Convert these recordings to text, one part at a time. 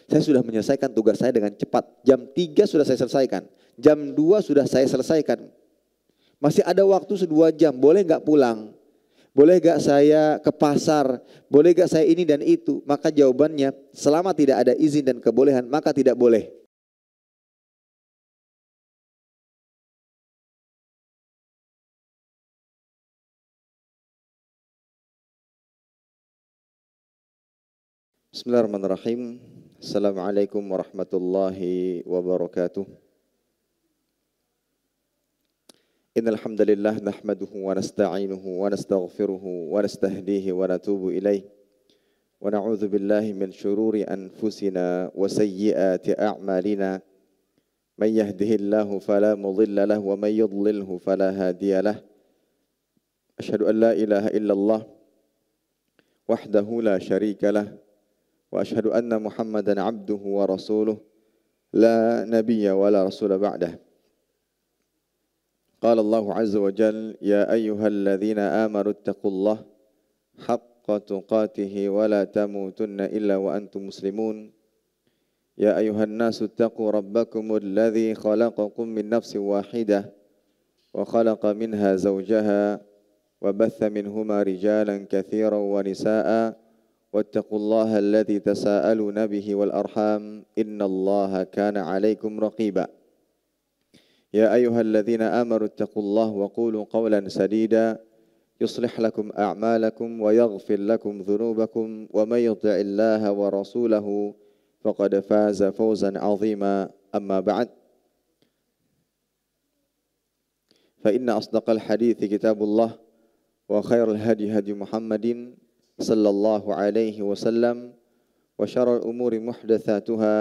Saya sudah menyelesaikan tugas saya dengan cepat. Jam 3 sudah saya selesaikan. Jam 2 sudah saya selesaikan. Masih ada waktu 2 jam, boleh nggak pulang? Boleh nggak saya ke pasar? Boleh nggak saya ini dan itu? Maka jawabannya, selama tidak ada izin dan kebolehan, maka tidak boleh. Bismillahirrahmanirrahim. Assalamualaikum warahmatullahi wabarakatuh. Innal hamdalillah nahmaduhu wa nasta'inuhu wa nastaghfiruhu wa nastahdihi wa natubu ilaih. Wa na'udzu billahi min syururi anfusina wa sayyiati a'malina. Man yahdihillahu fala mudilla lahu wa man yudlilhu fala hadiya lahu. Asyhadu an la ilaha illallah wahdahu la syarika lahu wa asyhadu anna Muhammadan abduhu wa rasuluh la nabiyya wa la rasula ba'dah. قال الله عز وجل يا أيها الذين آمنوا اتقوا الله حق تقاته ولا تموتن إلا وأنتم مسلمون يا أيها الناس اتقوا ربكم الذي خلقكم من نفس واحدة وخلق منها زوجها وبث منهما رجالا كثيرا ونساء واتقوا الله الذي تساءلون به والأرحام إن الله كان عليكم رقيبا يا أيها الذين آمنوا اتقوا الله وقولوا قولا سديدا يصلح لكم أعمالكم ويغفر لكم ذنوبكم ومن يطع الله ورسوله فقد فاز فوزا عظيما أما بعد فإن أصدق الحديث كتاب الله وخير الهدي هدي محمد صلى الله عليه وسلم وشر الأمور محدثاتها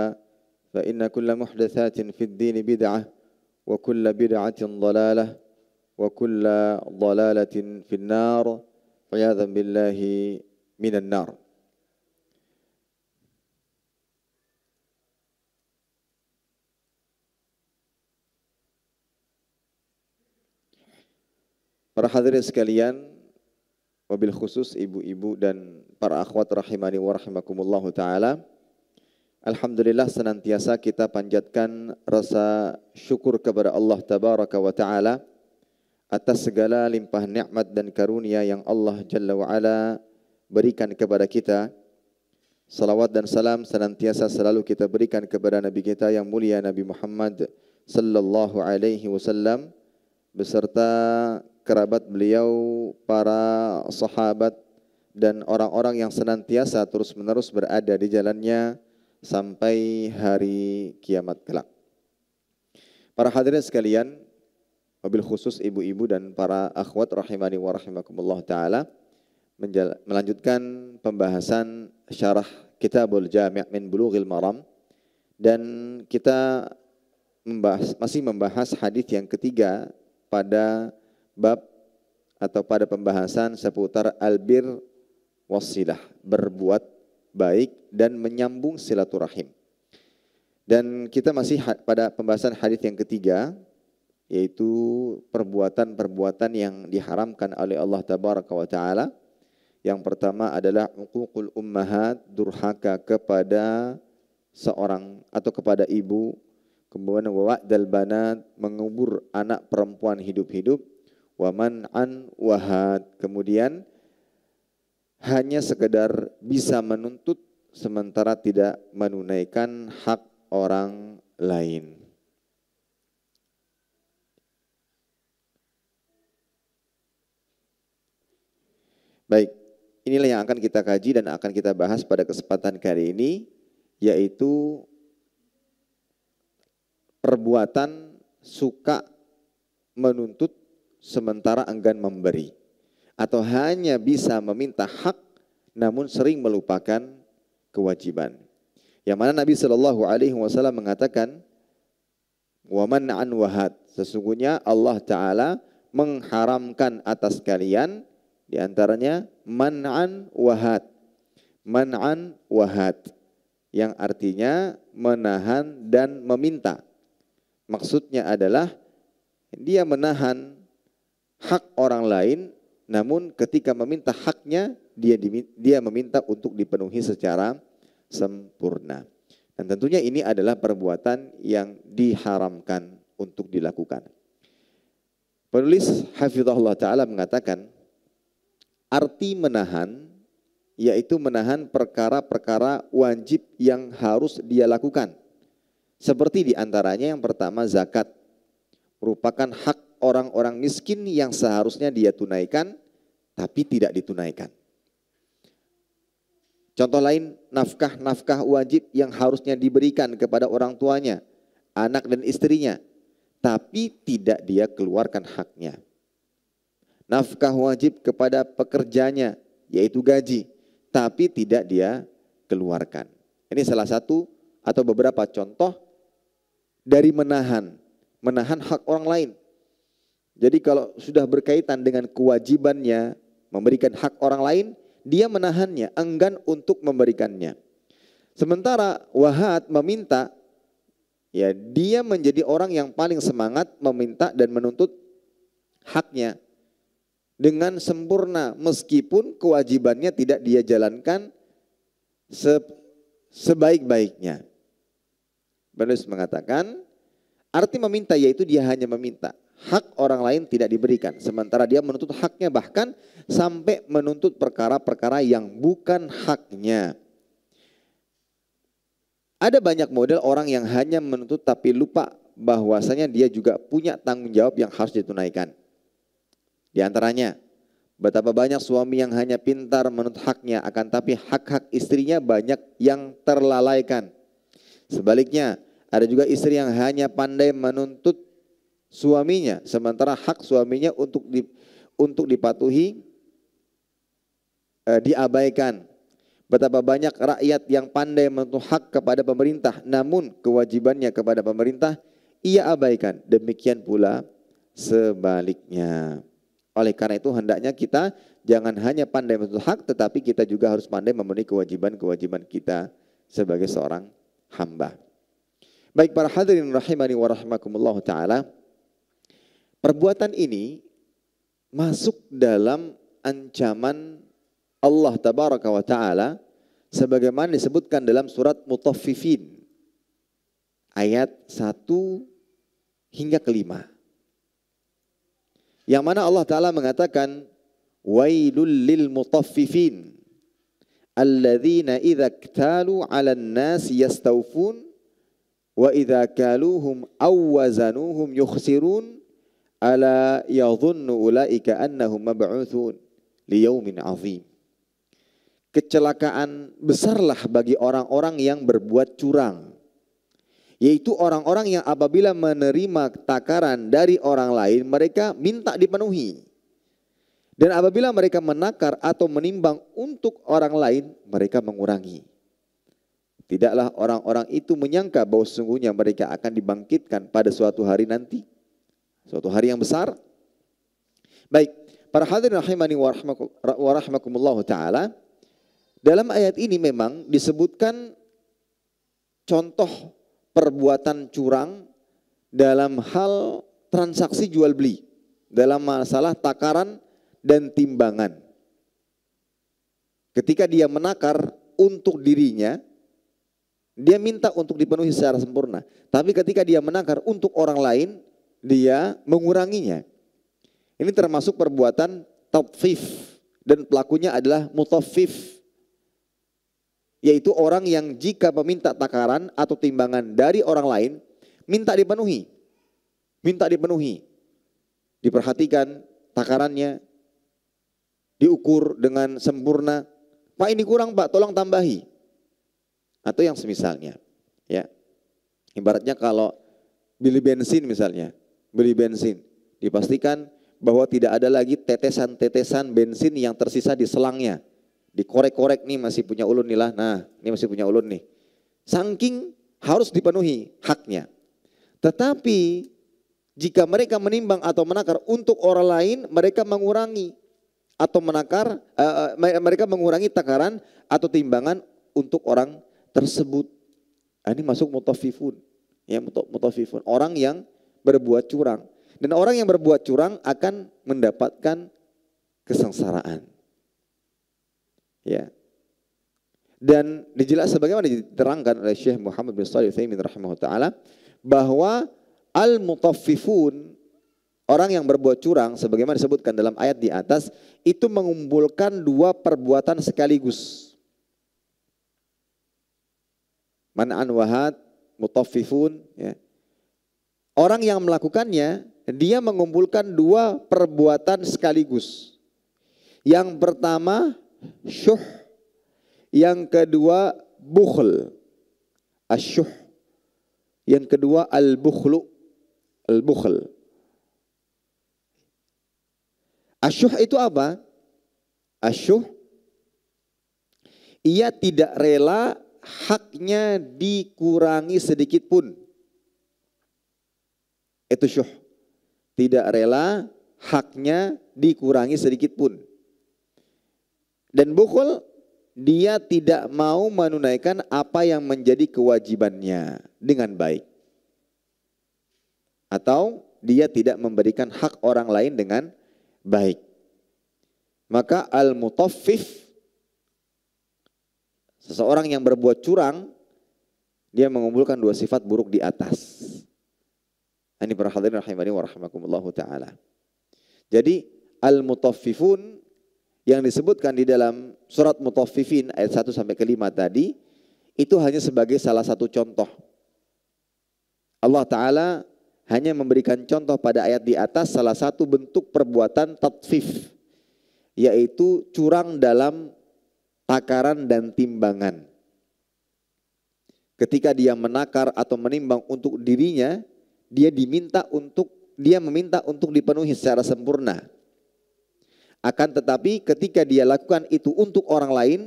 فإن كل محدثات في الدين بدعة وكل بدعة ضلالة وكل ضلالة في النار عياذا بالله من النار. Para hadirin sekalian, wabil khusus ibu-ibu dan para akhwat rahimani wa rahimakumullahu ta'ala, alhamdulillah senantiasa kita panjatkan rasa syukur kepada Allah Tabaraka wa Ta'ala atas segala limpah nikmat dan karunia yang Allah Jalla wa Ala berikan kepada kita. Salawat dan salam senantiasa selalu kita berikan kepada Nabi kita yang mulia Nabi Muhammad sallallahu alaihi wasallam beserta kerabat beliau, para sahabat dan orang-orang yang senantiasa terus-menerus berada di jalannya sampai hari kiamat kelak. Para hadirin sekalian, wabil khusus ibu-ibu dan para akhwat rahimani wa rahimakumullah ta'ala, melanjutkan pembahasan syarah Kitabul Jami' min Bulughil Maram, dan kita masih membahas hadis yang ketiga pada bab atau pada pembahasan seputar albir wassilah, berbuat baik dan menyambung silaturahim. Dan kita masih pada pembahasan hadis yang ketiga, yaitu perbuatan-perbuatan yang diharamkan oleh Allah Tabaraka wa Ta'ala. Yang pertama adalah uququl ummahat, durhaka kepada seorang atau kepada ibu. Kemudian wa'dal banat, mengubur anak perempuan hidup-hidup. Wa man'an wahad, kemudian hanya sekedar bisa menuntut sementara tidak menunaikan hak orang lain. Baik, inilah yang akan kita kaji dan akan kita bahas pada kesempatan kali ini, yaitu perbuatan suka menuntut sementara enggan memberi, atau hanya bisa meminta hak namun sering melupakan kewajiban. Yang mana Nabi Shallallahu Alaihi Wasallam mengatakan, wa man'an wahad, sesungguhnya Allah Ta'ala mengharamkan atas kalian diantaranya man'an wahad. Man'an wahad yang artinya menahan dan meminta. Maksudnya adalah dia menahan hak orang lain, namun ketika meminta haknya dia meminta untuk dipenuhi secara sempurna. Dan tentunya ini adalah perbuatan yang diharamkan untuk dilakukan. Penulis Hafizahullah Ta'ala mengatakan, arti menahan yaitu menahan perkara-perkara wajib yang harus dia lakukan. Seperti diantaranya yang pertama zakat, merupakan hak orang-orang miskin yang seharusnya dia tunaikan tapi tidak ditunaikan. Contoh lain, nafkah-nafkah wajib yang harusnya diberikan kepada orang tuanya, anak dan istrinya, tapi tidak dia keluarkan haknya. Nafkah wajib kepada pekerjanya, yaitu gaji, tapi tidak dia keluarkan. Ini salah satu atau beberapa contoh dari menahan hak orang lain. Jadi kalau sudah berkaitan dengan kewajibannya memberikan hak orang lain, dia menahannya, enggan untuk memberikannya. Sementara wahat meminta, ya dia menjadi orang yang paling semangat meminta dan menuntut haknya dengan sempurna meskipun kewajibannya tidak dia jalankan sebaik-baiknya. Penulis mengatakan, arti meminta yaitu dia hanya meminta. Hak orang lain tidak diberikan. Sementara dia menuntut haknya, bahkan sampai menuntut perkara-perkara yang bukan haknya. Ada banyak model orang yang hanya menuntut tapi lupa bahwasanya dia juga punya tanggung jawab yang harus ditunaikan. Di antaranya, betapa banyak suami yang hanya pintar menuntut haknya, akan tapi hak-hak istrinya banyak yang terlalaikan. Sebaliknya, ada juga istri yang hanya pandai menuntut suaminya, sementara hak suaminya untuk dipatuhi diabaikan. Betapa banyak rakyat yang pandai menuntut hak kepada pemerintah, namun kewajibannya kepada pemerintah ia abaikan. Demikian pula sebaliknya. Oleh karena itu hendaknya kita jangan hanya pandai menuntut hak, tetapi kita juga harus pandai memenuhi kewajiban-kewajiban kita sebagai seorang hamba. Baik para hadirin rahimani wa rahimakumullah ta'ala, perbuatan ini masuk dalam ancaman Allah tabaraka wa ta'ala sebagaimana disebutkan dalam surat Mutaffifin ayat 1 hingga ke 5. Yang mana Allah Ta'ala mengatakan, wailul lil mutaffifin alladzina idza iktalu 'alan nasi yastawfun wa idza kaluhum aw wazanuhum yukhsirun ala yadhunnu ulaika annahum mab'utsun liyaumin 'azim. Kecelakaan besarlah bagi orang-orang yang berbuat curang, yaitu orang-orang yang apabila menerima takaran dari orang lain mereka minta dipenuhi, dan apabila mereka menakar atau menimbang untuk orang lain mereka mengurangi. Tidaklah orang-orang itu menyangka bahwa sesungguhnya mereka akan dibangkitkan pada suatu hari nanti, suatu hari yang besar. Baik, para hadirin rahimani wa rahimakumullah ta'ala, dalam ayat ini memang disebutkan contoh perbuatan curang dalam hal transaksi jual beli, dalam masalah takaran dan timbangan. Ketika dia menakar untuk dirinya, dia minta untuk dipenuhi secara sempurna. Tapi ketika dia menakar untuk orang lain, dia menguranginya. Ini termasuk perbuatan tatfif dan pelakunya adalah mutaffif, yaitu orang yang jika meminta takaran atau timbangan dari orang lain, minta dipenuhi. Minta dipenuhi. Diperhatikan takarannya, diukur dengan sempurna. Pak ini kurang Pak, tolong tambahi. Atau yang semisalnya. Ya. Ibaratnya kalau beli bensin misalnya, beli bensin, dipastikan bahwa tidak ada lagi tetesan-tetesan bensin yang tersisa di selangnya. Dikorek-korek nih masih punya ulun nih lah, nah ini masih punya ulun nih. Saking harus dipenuhi haknya. Tetapi jika mereka menimbang atau menakar untuk orang lain, mereka mengurangi atau menakar, mereka mengurangi takaran atau timbangan untuk orang tersebut. Ini masuk mutaffifun, ya mutaffifun, orang yang berbuat curang. Dan orang yang berbuat curang akan mendapatkan kesengsaraan. Ya. Dan dijelaskan bagaimana diterangkan oleh Syekh Muhammad bin Shalih Al-Utsaimin rahimahullah taala bahwa al-mutaffifun, orang yang berbuat curang sebagaimana disebutkan dalam ayat di atas, itu mengumpulkan dua perbuatan sekaligus. Man'an wahat, mutaffifun, ya. Orang yang melakukannya, dia mengumpulkan dua perbuatan sekaligus. Yang pertama syuh, yang kedua bukhl. Asyuh. Yang kedua al-bukhlu. Al-bukhl. Asyuh itu apa? Asyuh, ia tidak rela haknya dikurangi sedikit pun. Itu syuh. Tidak rela haknya dikurangi sedikit pun. Dan bukhul, dia tidak mau menunaikan apa yang menjadi kewajibannya dengan baik. Atau dia tidak memberikan hak orang lain dengan baik. Maka al-mutaffif, seseorang yang berbuat curang, dia mengumpulkan dua sifat buruk di atas. Ini para hadirin rahimani wa rahimakumullah taala. Jadi al-mutaffifun yang disebutkan di dalam surat Mutaffifin ayat 1 sampai ke 5 tadi, itu hanya sebagai salah satu contoh. Allah Ta'ala hanya memberikan contoh pada ayat di atas salah satu bentuk perbuatan tatfif, yaitu curang dalam takaran dan timbangan. Ketika dia menakar atau menimbang untuk dirinya, dia meminta untuk dipenuhi secara sempurna. Akan tetapi ketika dia lakukan itu untuk orang lain,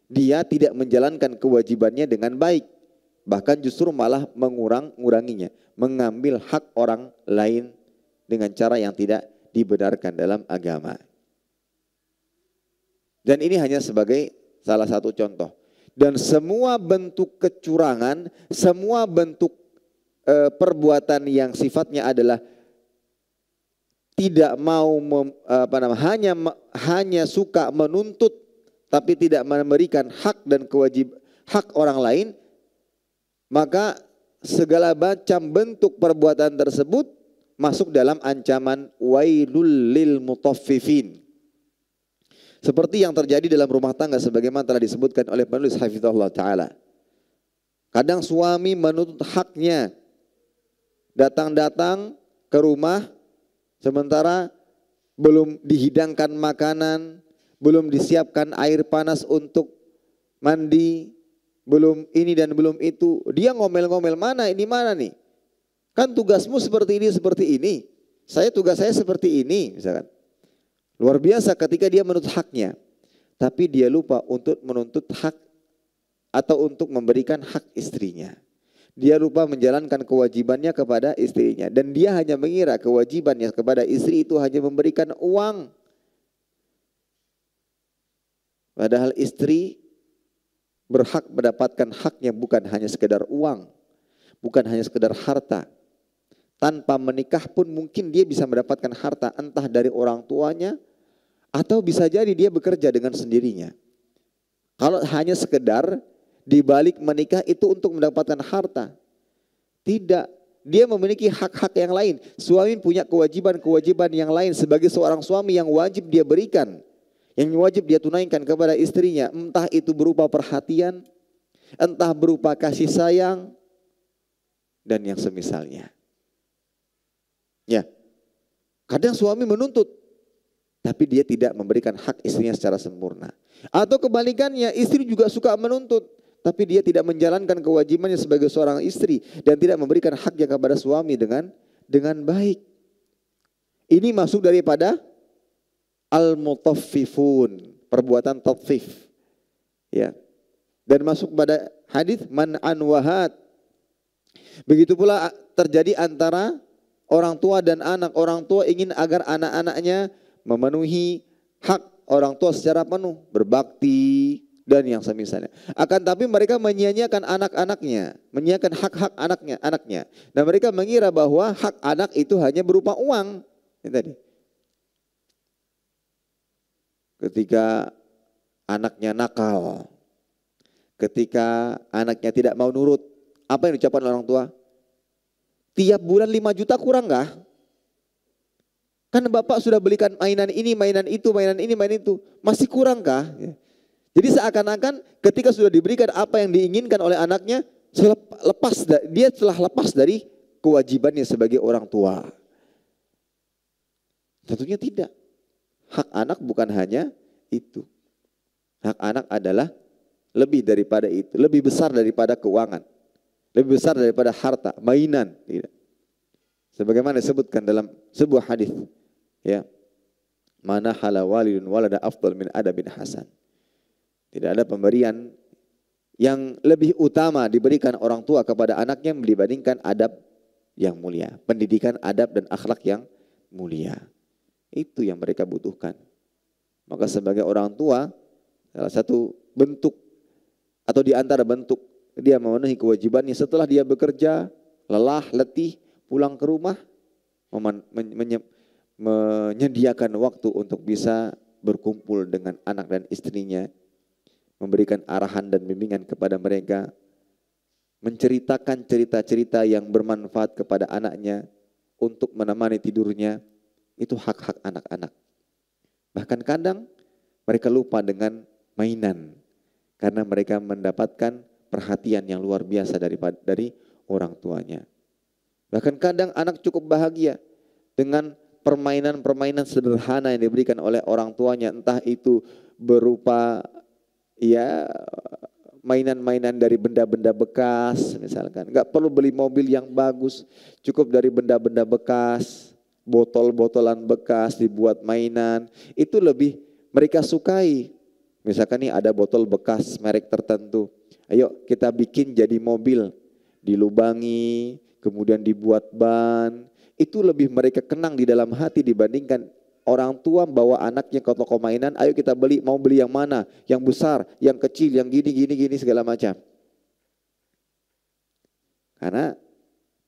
dia tidak menjalankan kewajibannya dengan baik. Bahkan justru malah menguranginya, mengambil hak orang lain dengan cara yang tidak dibenarkan dalam agama. Dan ini hanya sebagai salah satu contoh. Dan semua bentuk kecurangan, semua bentuk perbuatan yang sifatnya adalah tidak mau hanya suka menuntut tapi tidak memberikan hak dan hak orang lain, maka segala macam bentuk perbuatan tersebut masuk dalam ancaman wailul lil mutaffifin. Seperti yang terjadi dalam rumah tangga sebagaimana telah disebutkan oleh penulis hafizahullah taala. Kadang suami menuntut haknya, datang-datang ke rumah sementara belum dihidangkan makanan, belum disiapkan air panas untuk mandi, belum ini dan belum itu. Dia ngomel-ngomel, mana nih? Kan tugasmu seperti ini. Tugas saya seperti ini, misalkan. Luar biasa ketika dia menuntut haknya. Tapi dia lupa untuk menuntut hak atau untuk memberikan hak istrinya. Dia lupa menjalankan kewajibannya kepada istrinya. Dan dia hanya mengira kewajibannya kepada istri itu hanya memberikan uang. Padahal istri berhak mendapatkan haknya bukan hanya sekedar uang. Bukan hanya sekedar harta. Tanpa menikah pun mungkin dia bisa mendapatkan harta. Entah dari orang tuanya atau bisa jadi dia bekerja dengan sendirinya. Kalau hanya sekedar di balik menikah itu untuk mendapatkan harta. Tidak, dia memiliki hak-hak yang lain. Suami punya kewajiban-kewajiban yang lain sebagai seorang suami yang wajib dia berikan, yang wajib dia tunaikan kepada istrinya. Entah itu berupa perhatian, entah berupa kasih sayang, dan yang semisalnya. Ya, kadang suami menuntut, tapi dia tidak memberikan hak istrinya secara sempurna. Atau kebalikannya, istri juga suka menuntut, tapi dia tidak menjalankan kewajibannya sebagai seorang istri dan tidak memberikan haknya kepada suami dengan baik. Ini masuk daripada al-mutaffifun, perbuatan tatfif. Ya. Dan masuk pada hadis man'an wahat. Begitu pula terjadi antara orang tua dan anak. Orang tua ingin agar anak-anaknya memenuhi hak orang tua secara penuh, berbakti dan yang semisalnya. Akan tapi mereka menyia-nyiakan anak-anaknya, menyia-nyiakan hak-hak anaknya. Dan mereka mengira bahwa hak anak itu hanya berupa uang. Ini tadi. Ketika anaknya nakal, ketika anaknya tidak mau nurut, apa yang diucapkan orang tua? Tiap bulan 5 juta kurang nggak? Kan bapak sudah belikan mainan ini, mainan itu, mainan ini, mainan itu. Masih kurang kah? Jadi seakan-akan ketika sudah diberikan apa yang diinginkan oleh anaknya, dia telah lepas dari kewajibannya sebagai orang tua. Tentunya tidak. Hak anak bukan hanya itu. Hak anak adalah lebih daripada itu, lebih besar daripada keuangan, lebih besar daripada harta, mainan. Tidak. Sebagaimana disebutkan dalam sebuah hadis, ya, mana hala walidun walada afdal min adabin hasan. Tidak ada pemberian yang lebih utama diberikan orang tua kepada anaknya dibandingkan adab yang mulia, pendidikan adab dan akhlak yang mulia. Itu yang mereka butuhkan. Maka sebagai orang tua, salah satu bentuk atau di antara bentuk dia memenuhi kewajibannya setelah dia bekerja, lelah, letih, pulang ke rumah, menyediakan waktu untuk bisa berkumpul dengan anak dan istrinya, memberikan arahan dan bimbingan kepada mereka, menceritakan cerita-cerita yang bermanfaat kepada anaknya untuk menemani tidurnya. Itu hak-hak anak-anak. Bahkan kadang mereka lupa dengan mainan karena mereka mendapatkan perhatian yang luar biasa dari orang tuanya. Bahkan kadang anak cukup bahagia dengan permainan-permainan sederhana yang diberikan oleh orang tuanya, entah itu berupa ya mainan-mainan dari benda-benda bekas misalkan. Enggak perlu beli mobil yang bagus, cukup dari benda-benda bekas, botol-botolan bekas dibuat mainan. Itu lebih mereka sukai. Misalkan nih ada botol bekas merek tertentu, ayo kita bikin jadi mobil, dilubangi, kemudian dibuat ban. Itu lebih mereka kenang di dalam hati dibandingkan orang tua bawa anaknya ke toko mainan, ayo kita beli, mau beli yang mana? Yang besar, yang kecil, yang gini segala macam. Karena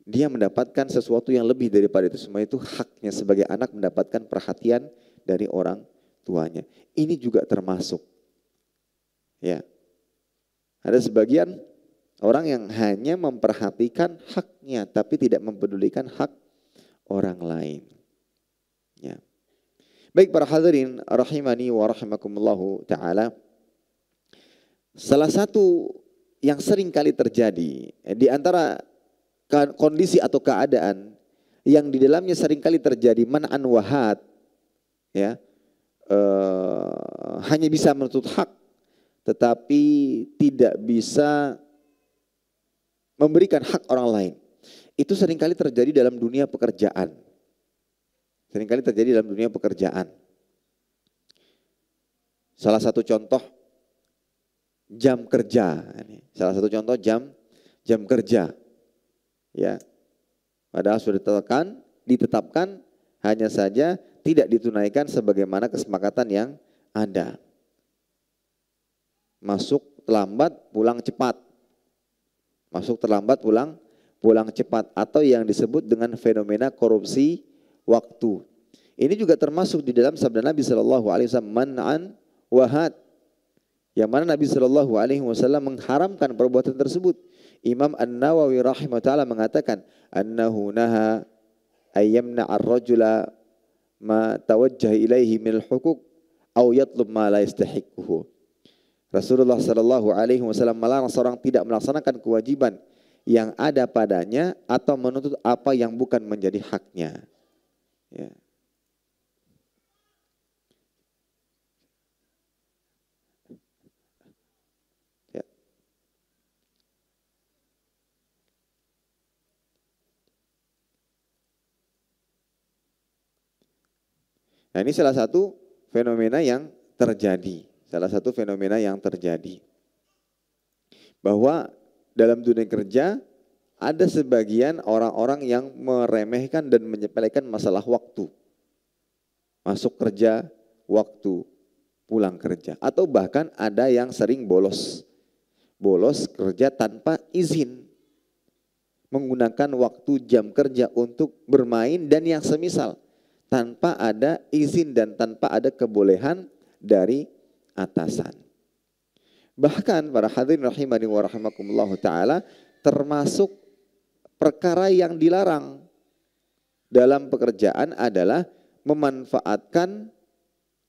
dia mendapatkan sesuatu yang lebih daripada itu semua. Itu haknya sebagai anak mendapatkan perhatian dari orang tuanya. Ini juga termasuk. Ya. Ada sebagian orang yang hanya memperhatikan haknya tapi tidak mempedulikan hak orang lain. Ya. Baik para hadirin rahimani wa rahimakumullahu ta'ala. Salah satu yang sering kali terjadi di antara kondisi atau keadaan yang di dalamnya sering kali terjadi man'an wahad, ya, hanya bisa menuntut hak tetapi tidak bisa memberikan hak orang lain. Itu seringkali terjadi dalam dunia pekerjaan. Seringkali terjadi dalam dunia pekerjaan. Salah satu contoh jam kerja. Salah satu contoh jam kerja. Ya. Padahal sudah ditetapkan, hanya saja tidak ditunaikan sebagaimana kesepakatan yang ada. Masuk terlambat, pulang cepat. Masuk terlambat, pulang cepat. Atau yang disebut dengan fenomena korupsi waktu. Ini juga termasuk di dalam sabda Nabi SAW, man'an wahad. Yang mana Nabi SAW mengharamkan perbuatan tersebut. Imam An-Nawawi rahimahullah mengatakan, annahu naha ayyamna ar-rajula ma tawajjah ilaihi minal hukuk au yatlub ma la yastahiquhu. Rasulullah SAW melarang seorang tidak melaksanakan kewajiban yang ada padanya atau menuntut apa yang bukan menjadi haknya. Ya. Ya. Nah, ini salah satu fenomena yang terjadi. Salah satu fenomena yang terjadi. Bahwa dalam dunia kerja ada sebagian orang-orang yang meremehkan dan menyepelekan masalah waktu. Masuk kerja, waktu, pulang kerja. Atau bahkan ada yang sering bolos. Bolos kerja tanpa izin. Menggunakan waktu jam kerja untuk bermain dan yang semisal. Tanpa ada izin dan tanpa ada kebolehan dari atasan. Bahkan para hadirin rahimani wa rahimakumullah ta'ala, termasuk perkara yang dilarang dalam pekerjaan adalah memanfaatkan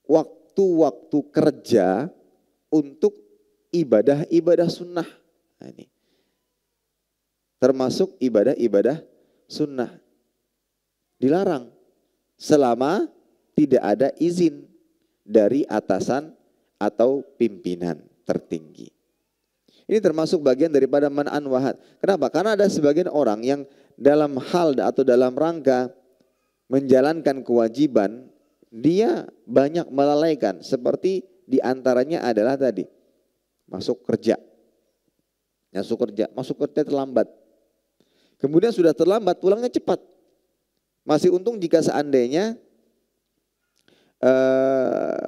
waktu-waktu kerja untuk ibadah-ibadah sunnah. Nah, ini termasuk ibadah-ibadah sunnah. Dilarang selama tidak ada izin dari atasan atau pimpinan tertinggi. Ini termasuk bagian daripada man'an wahad. Kenapa? Karena ada sebagian orang yang dalam hal atau dalam rangka menjalankan kewajiban, dia banyak melalaikan. Seperti diantaranya adalah tadi, masuk kerja terlambat. Kemudian sudah terlambat, pulangnya cepat. Masih untung jika seandainya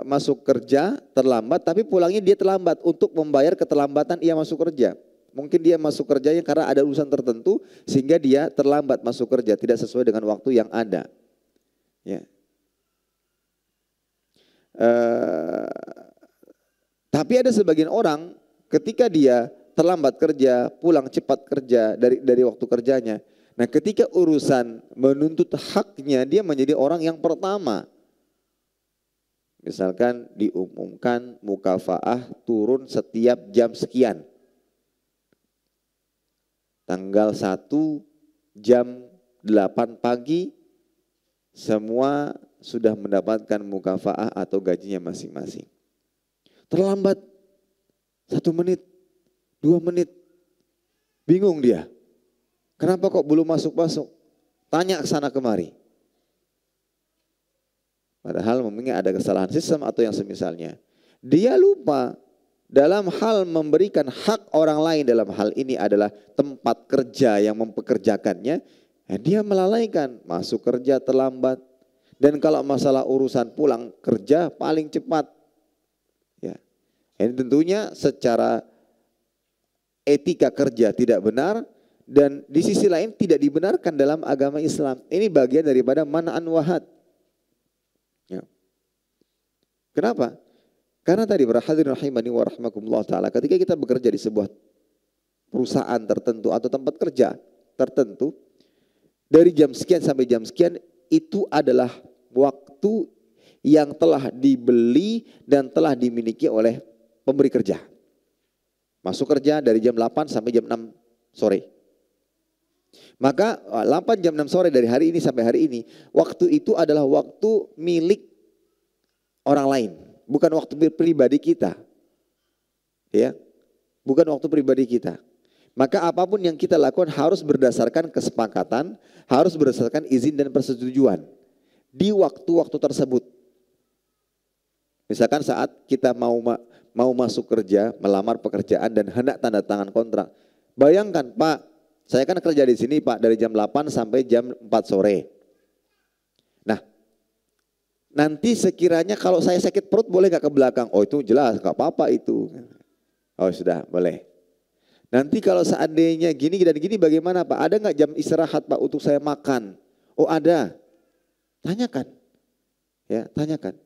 masuk kerja terlambat, tapi pulangnya dia terlambat untuk membayar keterlambatan ia masuk kerja. Mungkin dia masuk kerjanya karena ada urusan tertentu sehingga dia terlambat masuk kerja, tidak sesuai dengan waktu yang ada. Ya. Tapi ada sebagian orang ketika dia terlambat kerja, pulang cepat kerja dari waktu kerjanya. Nah, ketika urusan menuntut haknya, dia menjadi orang yang pertama. Misalkan diumumkan mukafaah turun setiap jam sekian. Tanggal 1 jam 8 pagi semua sudah mendapatkan mukafaah atau gajinya masing-masing. Terlambat 1 menit, 2 menit. Bingung dia. Kenapa kok belum masuk-masuk? Tanya ke sana kemari. Padahal mungkin ada kesalahan sistem atau yang semisalnya. Dia lupa dalam hal memberikan hak orang lain, dalam hal ini adalah tempat kerja yang mempekerjakannya. Dia melalaikan, masuk kerja terlambat. Dan kalau masalah urusan pulang kerja paling cepat. Ya. Ini tentunya secara etika kerja tidak benar. Dan di sisi lain tidak dibenarkan dalam agama Islam. Ini bagian daripada man'an wahad. Ya. Kenapa? Karena tadi para hadirin rahimani wa rahimakumullah ta'ala, ketika kita bekerja di sebuah perusahaan tertentu atau tempat kerja tertentu, dari jam sekian sampai jam sekian itu adalah waktu yang telah dibeli dan telah dimiliki oleh pemberi kerja. Masuk kerja dari jam 8 sampai jam 6 sore. Maka 8 jam 6 sore dari hari ini sampai hari ini, waktu itu adalah waktu milik orang lain, bukan waktu pribadi kita. Ya. Bukan waktu pribadi kita. Maka apapun yang kita lakukan harus berdasarkan kesepakatan, harus berdasarkan izin dan persetujuan di waktu-waktu tersebut. Misalkan saat kita mau masuk kerja, melamar pekerjaan dan hendak tanda tangan kontrak. Bayangkan, Pak, saya kan kerja di sini Pak dari jam 8 sampai jam 4 sore. Nah, nanti sekiranya kalau saya sakit perut boleh gak ke belakang? Oh itu jelas, gak apa-apa itu. Oh sudah, boleh. Nanti kalau seandainya gini dan gini bagaimana Pak? Ada gak jam istirahat Pak untuk saya makan? Oh ada. Tanyakan. Ya, tanyakan.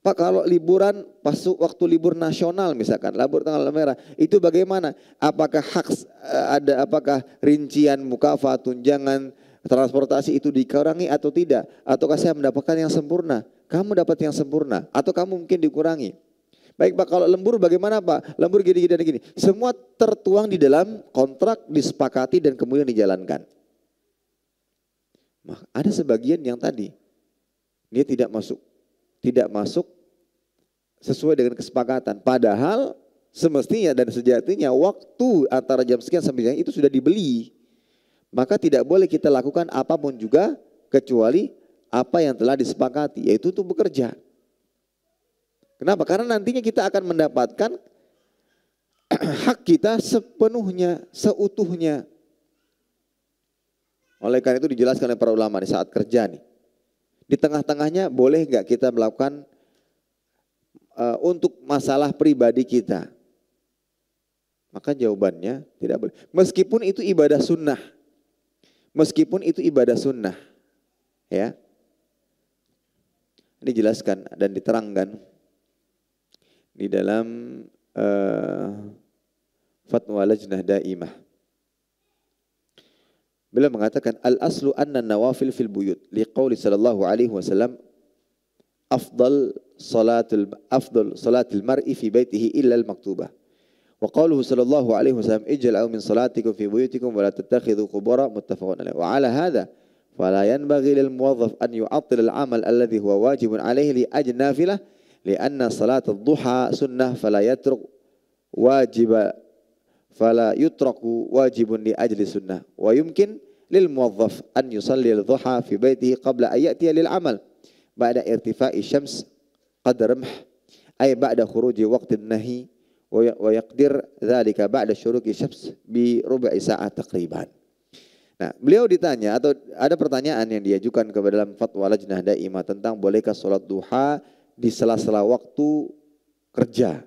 Pak kalau liburan pas waktu libur nasional misalkan, libur tanggal merah, itu bagaimana? Apakah apakah rincian mukafa, tunjangan, transportasi itu dikurangi atau tidak? Ataukah saya mendapatkan yang sempurna? Kamu dapat yang sempurna atau kamu mungkin dikurangi? Baik Pak, kalau lembur bagaimana Pak? Lembur gini-gini dan gini. Semua tertuang di dalam kontrak, disepakati dan kemudian dijalankan. Ada sebagian yang tadi dia tidak masuk sesuai dengan kesepakatan. Padahal semestinya dan sejatinya waktu antara jam sekian sampai jam itu sudah dibeli. Maka tidak boleh kita lakukan apapun juga kecuali apa yang telah disepakati, yaitu untuk bekerja. Kenapa? Karena nantinya kita akan mendapatkan hak kita sepenuhnya, seutuhnya. Oleh karena itu dijelaskan oleh para ulama di saat kerja nih. Di tengah-tengahnya boleh nggak kita melakukan untuk masalah pribadi kita? Maka jawabannya tidak boleh. Meskipun itu ibadah sunnah. Meskipun itu ibadah sunnah. Ya. Dijelaskan dan diterangkan di dalam fatwa lajnah daimah. Beliau mengatakan al-aslu anna nawafil fil buyut liqauli sallallahu alaihi wasallam afdal salatil mar'i fi baitihi illa al-maktubah. Wa qauluhu sallallahu alaihi wasallam ij'alu min salatikum fi buyutikum wa la tattakhidhu qubura muttafaqun alaih. Wa ala hadha fala yanbaghi lil muwazzaf an yu'attil al-amal alladhi huwa wajibun alaihi li ajli nafilah li'anna salat ad-duha sunnah fala yutraku wajibun li ajli sunnah wa yumkin lil muwazzaf an yusalli al-duha fi baitihi qabla an ya'tiya lil amal ba'da irtifa'i syams qadar ramh ay ba'da khuruji waqtin nahi wa yaqdir dhalika ba'da syuruqi syams bi rubu'i sa'ah taqriban. Nah, beliau ditanya atau ada pertanyaan yang diajukan kepada dalam fatwa lajnah daimah tentang bolehkah salat duha di sela-sela waktu kerja.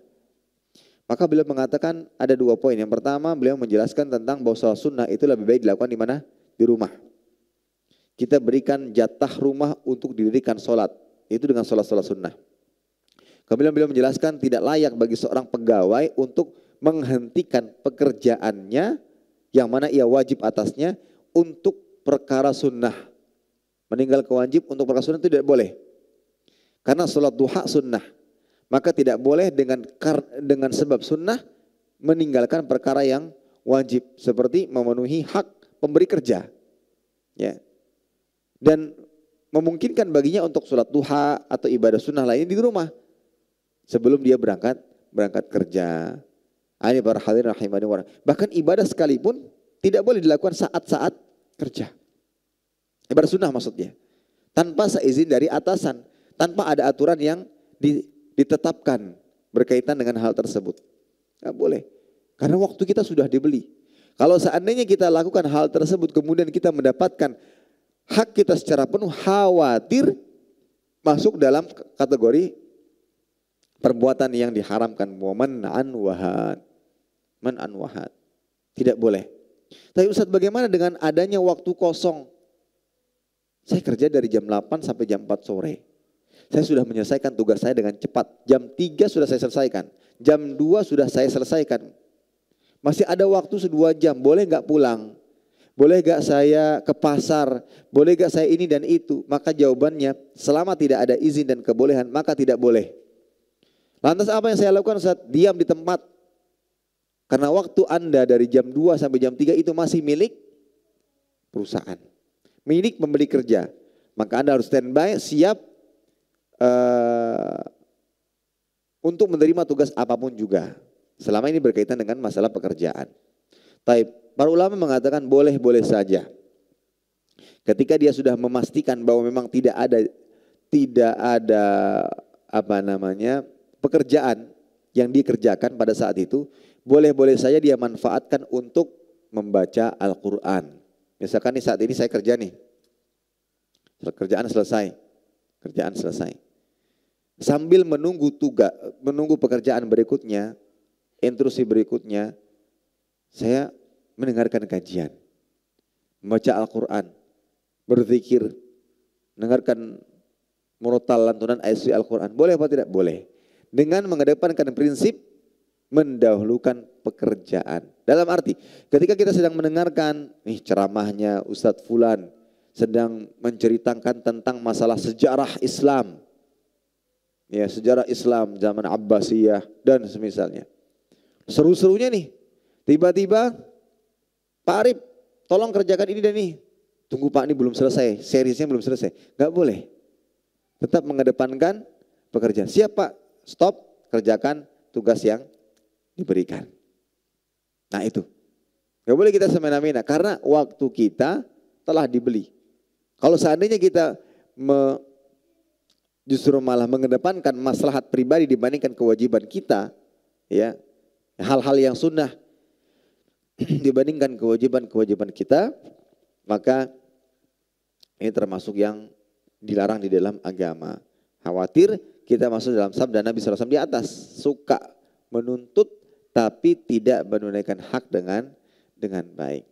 Maka beliau mengatakan ada 2 poin. Yang pertama, beliau menjelaskan tentang bahwa salat sunnah itu lebih baik dilakukan di mana? Di rumah. Kita berikan jatah rumah untuk didirikan salat. Itu dengan salat-salat sunnah. Kemudian beliau menjelaskan tidak layak bagi seorang pegawai untuk menghentikan pekerjaannya yang mana ia wajib atasnya untuk perkara sunnah. Meninggal kewajib untuk perkara sunnah itu tidak boleh. Karena salat duha sunnah. Maka tidak boleh dengan sebab sunnah meninggalkan perkara yang wajib. Seperti memenuhi hak pemberi kerja. Ya. Dan memungkinkan baginya untuk salat duha atau ibadah sunnah lain di rumah. Sebelum dia berangkat kerja. Ini para hadirin rahimani wa rahimah. Bahkan ibadah sekalipun tidak boleh dilakukan saat-saat kerja. Ibadah sunnah maksudnya. Tanpa seizin dari atasan. Tanpa ada aturan yang ditetapkan berkaitan dengan hal tersebut. Tidak boleh. Karena waktu kita sudah dibeli. Kalau seandainya kita lakukan hal tersebut kemudian kita mendapatkan hak kita secara penuh, khawatir masuk dalam kategori perbuatan yang diharamkan. Man'an wahad. Tidak boleh. Tapi Ustaz, bagaimana dengan adanya waktu kosong? Saya kerja dari jam 8 sampai jam 4 sore. Saya sudah menyelesaikan tugas saya dengan cepat. Jam 3 sudah saya selesaikan. Jam 2 sudah saya selesaikan. Masih ada waktu 2 jam. Boleh gak pulang? Boleh gak saya ke pasar? Boleh gak saya ini dan itu? Maka jawabannya, selama tidak ada izin dan kebolehan, maka tidak boleh. Lantas apa yang saya lakukan saat diam di tempat? Karena waktu Anda dari jam 2 sampai jam 3 itu masih milik perusahaan. Milik pembeli kerja. Maka Anda harus standby, siap untuk menerima tugas apapun juga. Selama ini berkaitan dengan masalah pekerjaan. Taib, para ulama mengatakan boleh-boleh saja. Ketika dia sudah memastikan bahwa memang tidak ada pekerjaan yang dikerjakan pada saat itu, boleh-boleh saja dia manfaatkan untuk membaca Al-Quran. Misalkan nih saat ini saya kerja nih, kerjaan selesai. Sambil menunggu pekerjaan berikutnya, intrusi berikutnya, saya mendengarkan kajian, membaca Al-Quran, berzikir, mendengarkan murotal lantunan ayat suci Al-Quran. Boleh apa tidak? Boleh. Dengan mengedepankan prinsip mendahulukan pekerjaan. Dalam arti, ketika kita sedang mendengarkan ceramahnya Ustadz Fulan, sedang menceritakan tentang masalah sejarah Islam. Ya, sejarah Islam zaman Abbasiyah dan semisalnya. Seru-serunya nih. Tiba-tiba, Pak Arif, tolong kerjakan ini dan ini. Tunggu Pak, ini belum selesai, seriesnya belum selesai. Gak boleh. Tetap mengedepankan pekerjaan. Siap Pak, stop, kerjakan tugas yang diberikan. Nah itu. Gak boleh kita semena-mena karena waktu kita telah dibeli. Kalau seandainya kita justru malah mengedepankan maslahat pribadi dibandingkan kewajiban kita, ya, hal-hal yang sunnah dibandingkan kewajiban kita, maka ini termasuk yang dilarang di dalam agama. Khawatir kita masuk dalam sabda Nabi SAW di atas, suka menuntut tapi tidak menunaikan hak dengan baik.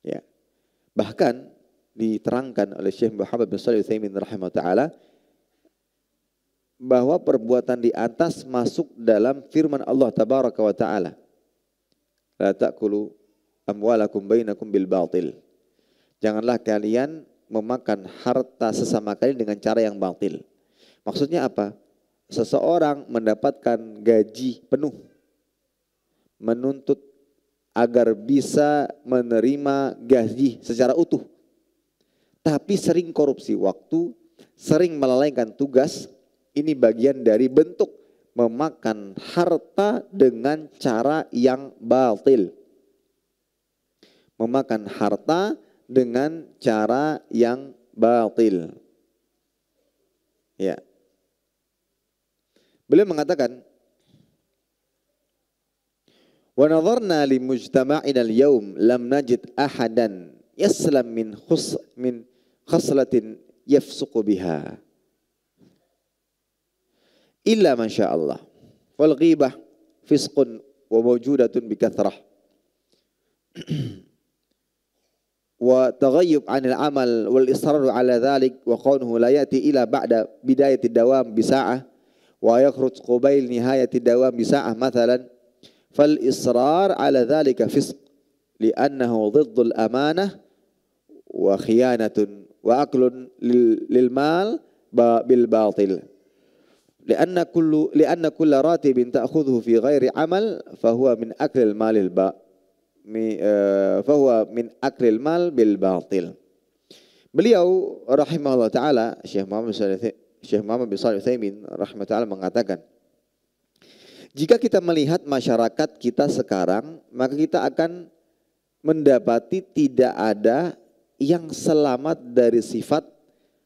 Ya. Bahkan diterangkan oleh Syekh Muhammad bin Shalih Al-Utsaimin rahimahullah taala bahwa perbuatan di atas masuk dalam firman Allah tabaraka wa ta'ala. La ta'kulu amwalakum bainakum bil batil. Janganlah kalian memakan harta sesama kalian dengan cara yang batil. Maksudnya apa? Seseorang mendapatkan gaji penuh, menuntut agar bisa menerima gaji secara utuh, tapi sering korupsi waktu, sering melalaikan tugas. Ini bagian dari bentuk memakan harta dengan cara yang batil. Memakan harta dengan cara yang batil. Ya. Beliau mengatakan, wa nadharna li mujtama'ina al-yawm lam najid ahadan yaslam min khaslatin yafsuqu biha illa man syaa Allah. Wal ghibah fisqun wa mawjudatun bi kathrah. Wa taghayyub 'anil amal wal israr 'ala dhalik wa qawluhu la ya'ti ila ba'da bidayati dawam bi sa'ah wa yakhruj qabail nihayati dawam bi sa'ah mathalan fal israr 'ala dhalika fisq li'annahu dhiddul amanah wa khiyanatun wa aklun lil mal bil batil. لأن كل راتب تأخذه في غير عمل فهو من أكل المال بالباطل. Beliau rahimahullah taala Syekh Muhammad bin Shalih Al-Utsaimin rahimahullah taala mengatakan, jika kita melihat masyarakat kita sekarang, maka kita akan mendapati tidak ada yang selamat dari sifat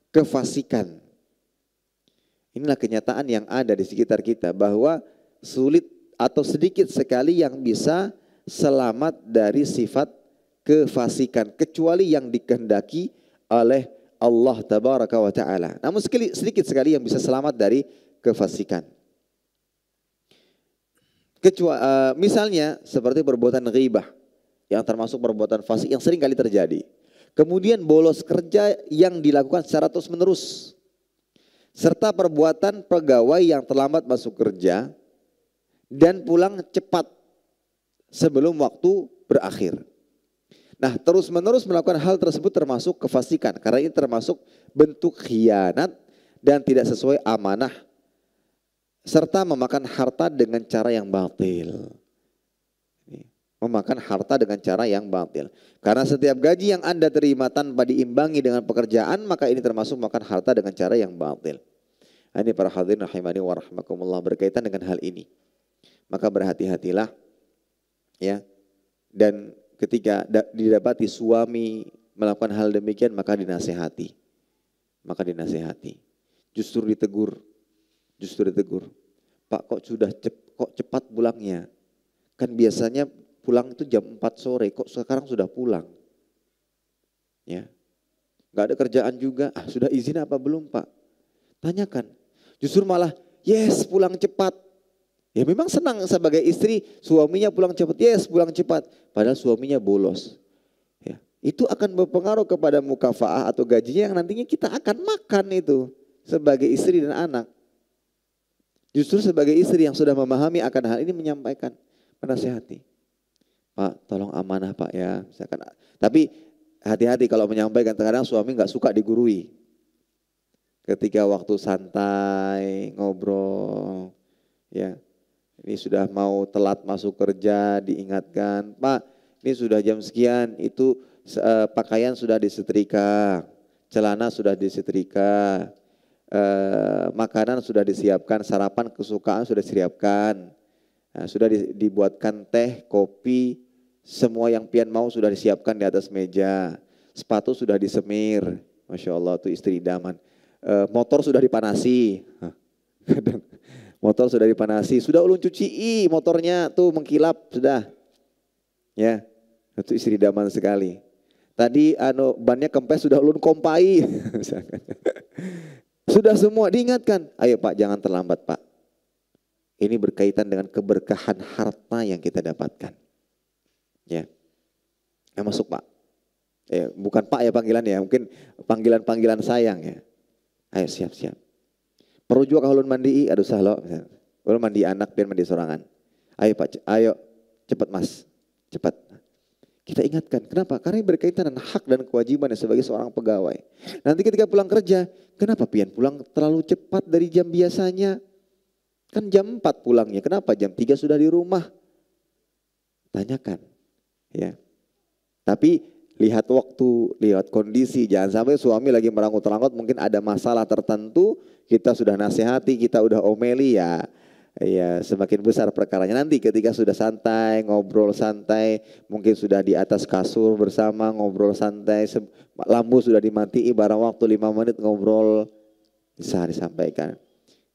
kefasikan. Inilah kenyataan yang ada di sekitar kita, bahwa sulit atau sedikit sekali yang bisa selamat dari sifat kefasikan, kecuali yang dikehendaki oleh Allah tabaraka wa ta'ala. Namun sedikit sekali yang bisa selamat dari kefasikan. Misalnya seperti perbuatan ghibah, yang termasuk perbuatan fasik yang sering kali terjadi. Kemudian bolos kerja yang dilakukan secara terus menerus, serta perbuatan pegawai yang terlambat masuk kerja dan pulang cepat sebelum waktu berakhir. Nah, terus menerus melakukan hal tersebut termasuk kefasikan, karena ini termasuk bentuk khianat dan tidak sesuai amanah, serta memakan harta dengan cara yang batil. Memakan harta dengan cara yang batil. Karena setiap gaji yang Anda terima tanpa diimbangi dengan pekerjaan, maka ini termasuk makan harta dengan cara yang batil. Ini para hadirin rahimani wa rahimakumullah, berkaitan dengan hal ini. Maka berhati-hatilah ya. Dan ketika didapati suami melakukan hal demikian, maka dinasehati. Justru ditegur. Pak, kok cepat pulangnya? Kan biasanya pulang itu jam 4 sore, kok sekarang sudah pulang? Ya. Enggak ada kerjaan juga. Sudah izin apa belum, Pak? Tanyakan. Justru malah, yes, pulang cepat. Ya memang senang sebagai istri, suaminya pulang cepat, yes, pulang cepat. Padahal suaminya bolos. Ya. Itu akan berpengaruh kepada mukafaah atau gajinya yang nantinya kita akan makan itu sebagai istri dan anak. Justru sebagai istri yang sudah memahami akan hal ini, menyampaikan, menasihati. Pak, tolong amanah Pak ya. Misalkan. Tapi hati-hati kalau menyampaikan, terkadang suami nggak suka digurui. Ketika waktu santai, ngobrol, ya, ini sudah mau telat masuk kerja, diingatkan, Pak, ini sudah jam sekian, itu pakaian sudah disetrika, celana sudah disetrika, makanan sudah disiapkan, sarapan kesukaan sudah disiapkan, sudah dibuatkan teh, kopi, semua yang pian mau sudah disiapkan di atas meja, sepatu sudah disemir, Masya Allah tuh istri idaman. Motor sudah dipanasi, motor sudah dipanasi, sudah ulun cuci motornya tuh mengkilap sudah, ya itu istri idaman sekali. Tadi bannya kempes sudah ulun kompai, sudah semua diingatkan. Ayo Pak, jangan terlambat Pak. Ini berkaitan dengan keberkahan harta yang kita dapatkan. Ya, masuk Pak. Bukan Pak ya panggilan ya, mungkin panggilan sayang ya. Ayo siap-siap. Perlu juga ulun mandi, aduh sahlo. Ulun mandi anak, biar mandi sorangan. Ayo Pak, ayo cepat Mas, cepat. Kita ingatkan, kenapa? Karena ini berkaitan dengan hak dan kewajiban sebagai seorang pegawai. Nanti ketika pulang kerja, kenapa pian pulang terlalu cepat dari jam biasanya? Kan jam 4 pulangnya, kenapa jam 3 sudah di rumah? Tanyakan. Ya. Tapi lihat waktu, lihat kondisi. Jangan sampai suami lagi merangut-rangut, mungkin ada masalah tertentu, kita sudah nasihati, kita udah omeli ya. Ya, semakin besar perkaranya nanti ketika sudah santai, ngobrol santai, mungkin sudah di atas kasur bersama, ngobrol santai, lampu sudah dimatiin, barang waktu 5 menit ngobrol, bisa disampaikan.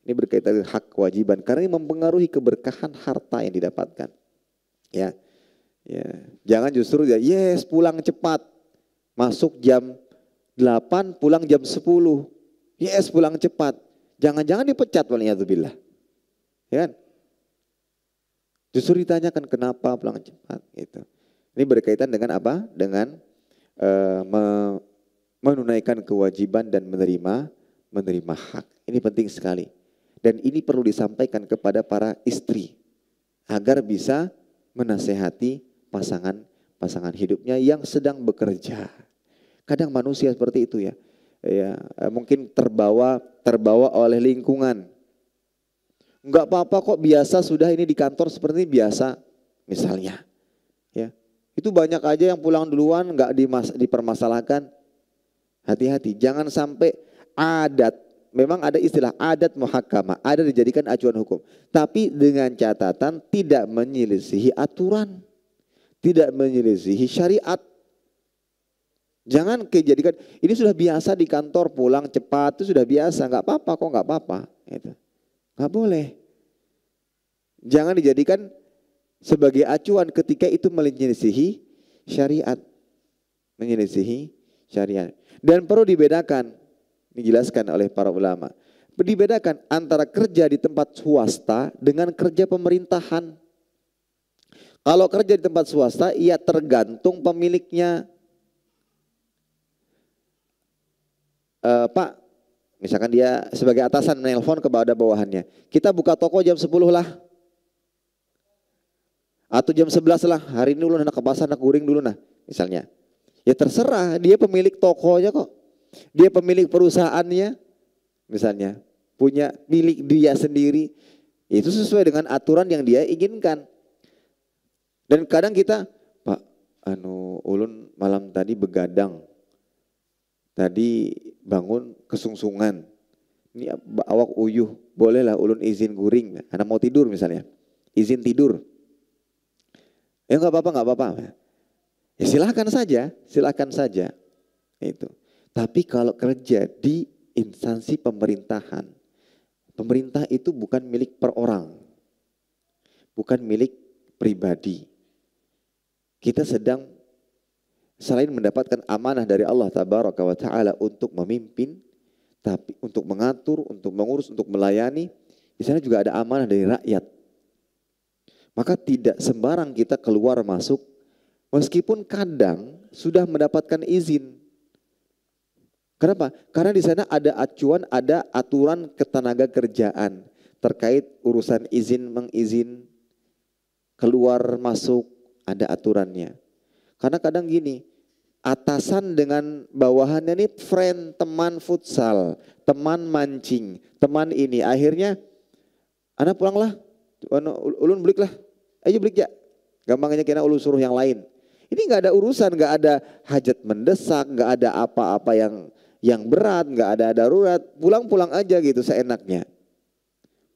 Ini berkaitan dengan hak kewajiban, karena ini mempengaruhi keberkahan harta yang didapatkan. Ya, ya. Jangan justru ya, yes pulang cepat, masuk jam 8, pulang jam 10, yes pulang cepat, jangan-jangan dipecat waliyadzubillah. Ya kan? Justru ditanyakan kenapa pulang cepat gitu. Ini berkaitan dengan apa? Dengan menunaikan kewajiban dan menerima hak. Ini penting sekali. Dan ini perlu disampaikan kepada para istri agar bisa menasehati pasangan hidupnya yang sedang bekerja. Kadang manusia seperti itu ya. Ya, mungkin terbawa oleh lingkungan. Enggak apa-apa kok, biasa sudah, ini di kantor seperti ini biasa misalnya. Ya. Itu banyak aja yang pulang duluan enggak dipermasalahkan. Hati-hati, jangan sampai adat, memang ada istilah adat muhakkamah, ada dijadikan acuan hukum. Tapi dengan catatan tidak menyelisihi aturan, tidak menyelisihi syariat. Jangan dijadikan, ini sudah biasa di kantor pulang cepat, itu sudah biasa, enggak apa-apa kok, enggak apa-apa. Gitu. Nggak boleh. Jangan dijadikan sebagai acuan ketika itu menyelisihi syariat. Menyelisihi syariat. Dan perlu dibedakan, dijelaskan oleh para ulama. Dibedakan antara kerja di tempat swasta dengan kerja pemerintahan. Kalau kerja di tempat swasta, ia tergantung pemiliknya. Pak, misalkan dia sebagai atasan menelpon kepada bawahannya, kita buka toko jam 10 lah. Atau jam 11 lah, hari ini dulu nak ke pasar, nak guring dulu nah, misalnya. Ya terserah, dia pemilik tokonya kok. Dia pemilik perusahaannya, misalnya. Punya milik dia sendiri. Itu sesuai dengan aturan yang dia inginkan. Dan kadang kita, Pak, ulun malam tadi begadang. Tadi bangun kesungsungan, ini awak uyuh, bolehlah ulun izin guring, anak mau tidur misalnya, izin tidur. Ya nggak apa-apa. Ya silahkan saja, itu. Tapi kalau kerja di instansi pemerintahan, pemerintah itu bukan milik per orang, bukan milik pribadi. Kita sedang selain mendapatkan amanah dari Allah Tabaraka wa Ta'ala untuk memimpin, tapi untuk mengatur, untuk mengurus, untuk melayani, di sana juga ada amanah dari rakyat. Maka tidak sembarang kita keluar masuk, meskipun kadang sudah mendapatkan izin. Kenapa? Karena di sana ada acuan, ada aturan ketenaga kerjaan terkait urusan izin mengizin, keluar masuk, ada aturannya. Karena kadang gini, atasan dengan bawahannya ini friend, teman futsal, teman mancing, teman ini. Akhirnya, anak pulanglah, ulun belik lah, ayo belik ya. Gampangnya kena ulun suruh yang lain. Ini nggak ada urusan, nggak ada hajat mendesak, nggak ada apa-apa yang berat, nggak ada darurat. Pulang-pulang aja gitu seenaknya.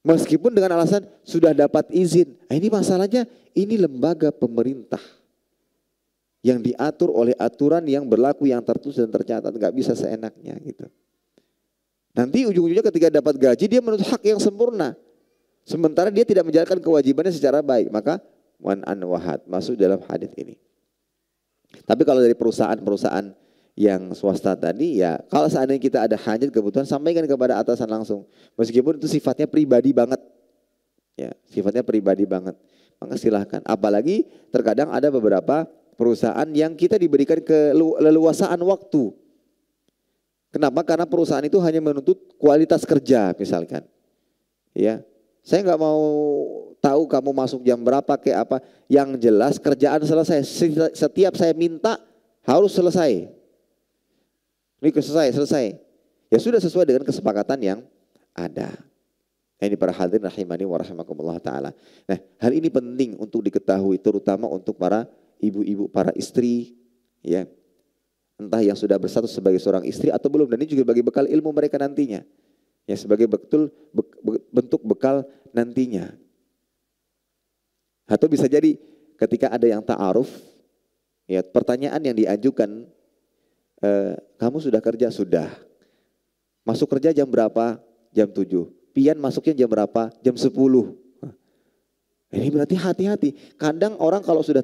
Meskipun dengan alasan sudah dapat izin. Nah, ini masalahnya, ini lembaga pemerintah yang diatur oleh aturan yang berlaku, yang tertulis dan tercatat, nggak bisa seenaknya gitu. Nanti ujung-ujungnya ketika dapat gaji dia menuntut hak yang sempurna, sementara dia tidak menjalankan kewajibannya secara baik, maka wan an wahad masuk dalam hadis ini. Tapi kalau dari perusahaan-perusahaan yang swasta tadi, ya kalau seandainya kita ada hajat kebutuhan, sampaikan kepada atasan langsung, meskipun itu sifatnya pribadi banget, ya sifatnya pribadi banget, maka silahkan. Apalagi terkadang ada beberapa perusahaan yang kita diberikan keleluasaan waktu. Kenapa? Karena perusahaan itu hanya menuntut kualitas kerja misalkan. Ya, saya nggak mau tahu kamu masuk jam berapa kayak apa. Yang jelas kerjaan selesai. Setiap saya minta harus selesai. Ini selesai. Ya sudah sesuai dengan kesepakatan yang ada. Ini para hadirin rahimani wa rahimakumullah ta'ala. Nah, hal ini penting untuk diketahui terutama untuk para ibu-ibu, para istri, ya. Entah yang sudah berstatus sebagai seorang istri atau belum, dan ini juga bagi bekal ilmu mereka nantinya. Ya, sebagai bentuk bekal nantinya. Atau bisa jadi ketika ada yang ta'aruf, ya, pertanyaan yang diajukan, kamu sudah kerja? Sudah. Masuk kerja jam berapa? Jam 7. Pian masuknya jam berapa? Jam 10. Ini berarti hati-hati. Kadang orang kalau sudah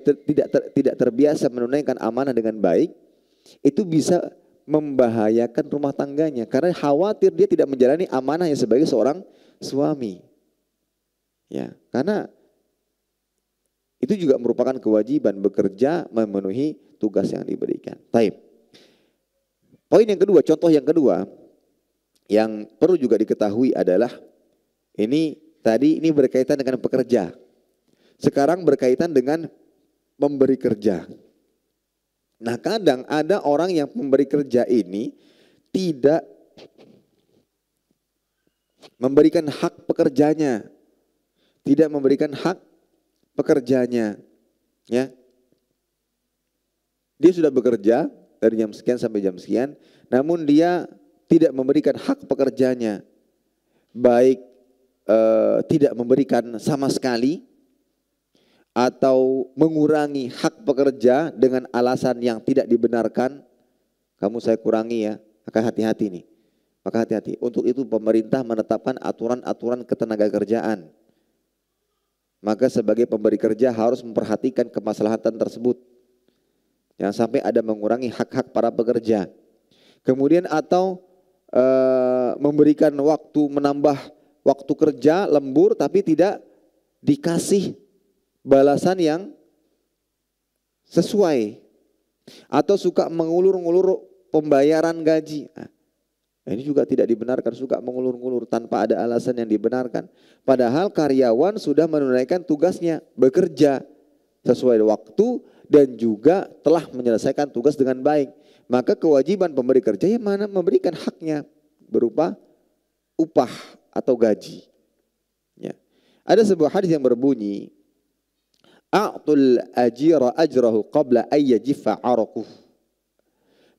tidak terbiasa menunaikan amanah dengan baik, itu bisa membahayakan rumah tangganya. Karena khawatir dia tidak menjalani amanahnya sebagai seorang suami. Ya, karena itu juga merupakan kewajiban bekerja memenuhi tugas yang diberikan. Taib. Poin yang kedua, contoh yang kedua, yang perlu juga diketahui adalah ini berkaitan dengan pekerja. Sekarang berkaitan dengan memberi kerja. Nah, kadang ada orang yang memberi kerja ini tidak memberikan hak pekerjanya. Tidak memberikan hak pekerjanya. Ya. Dia sudah bekerja dari jam sekian sampai jam sekian, namun dia tidak memberikan hak pekerjanya, baik tidak memberikan sama sekali atau mengurangi hak pekerja dengan alasan yang tidak dibenarkan. Kamu saya kurangi ya, maka hati-hati nih. Maka hati-hati. Untuk itu pemerintah menetapkan aturan-aturan ketenagakerjaan. Maka sebagai pemberi kerja harus memperhatikan kemaslahatan tersebut. Jangan sampai ada mengurangi hak-hak para pekerja. Kemudian atau memberikan waktu, menambah waktu kerja lembur tapi tidak dikasih balasan yang sesuai, atau suka mengulur-ngulur pembayaran gaji. Nah, ini juga tidak dibenarkan, suka mengulur-ngulur tanpa ada alasan yang dibenarkan. Padahal karyawan sudah menunaikan tugasnya, bekerja sesuai waktu dan juga telah menyelesaikan tugas dengan baik. Maka kewajiban pemberi kerja yang mana memberikan haknya berupa upah atau gaji. Ya. Ada sebuah hadis yang berbunyi, a'tul ajira ajrahu qabla ayyajiffa araquh.